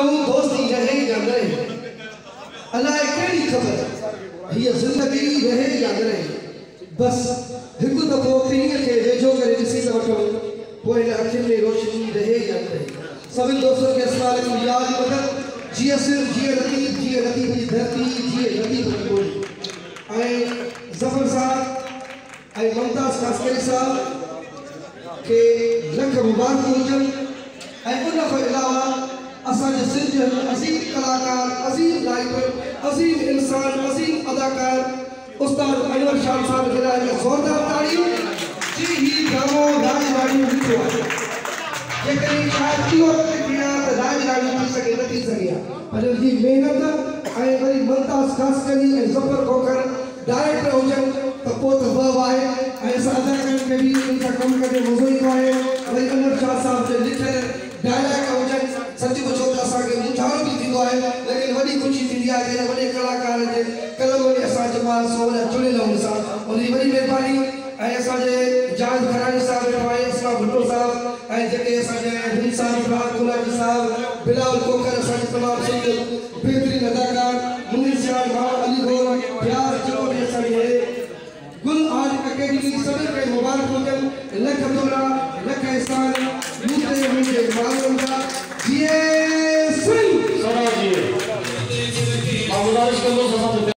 रहूं दोस्ती रहे या न रहे अलाए कहिड़ी ख़बर हीअ ज़िंदगी रहे या न रहे बस हिकु दफ़ो पीढ़ीअ खे वेझो करे ॾिसी था वठो पोइ हिन अखियुनि में रोशनी रहे या न रहे सभिनी दोस्तनि खे अस्सलाम वालेकुम यादि वठनि जिए सिर जिए लतीफ़ जी धरती जिए लतीफ़ जी ॿोली ऐं ज़फ़र साहब ऐं मुमताज़ कासकरी साहब खे लख मुबारकूं हुजनि ऐं उन खां अलावा असांजे सिंध जो अज़ीम कलाकार अज़ीम राइटर अज़ीम इंसान अज़ीम अदाकार उस्ताद अनवर शाह साहब जे लाइ ज़ोरदार ताड़ियूं जी ही ड्रामो राजवाड़ी लिखियो आहे जेकॾहिं शायदि इहो राजवाड़ी थी सघे न थी सघे पर हुनजी महिनत ऐं वरी मुमताज़ कासकरी ऐं ज़फ़र खोखर डायरेक्टर हुजनि त पोइ त बब आहे ऐं असां अदाकारनि खे बि उन सां कमु करे मज़ो ईंदो आहे वरी अनवर शाह साहब जे लिखियल डायलॉग हुजनि सची पुछो त असांखे मुंझाणो बि थींदो आहे लेकिन वॾी ख़ुशी थींदी आहे कि वॾे कलाकार जे कलम में असां जमात सोन चुनियल आहियूं असां उनजी वॾी महिरबानी ऐं असांजे जावेद खरानी साहब वेठो आहे इस्लाम भुट्टो साहब ऐं जेके असांजे हिंद साहब गुलामी साहब बिलावल खोखर असांजे तमामु सुठो बहितरीन अदाकार मुनीर शाह मां अली गोल प्यार जो बि असांजे गुल आर्ट अकेडमी सभिनी खे मुबारक हुजनि लख तोड़ा लख एहसान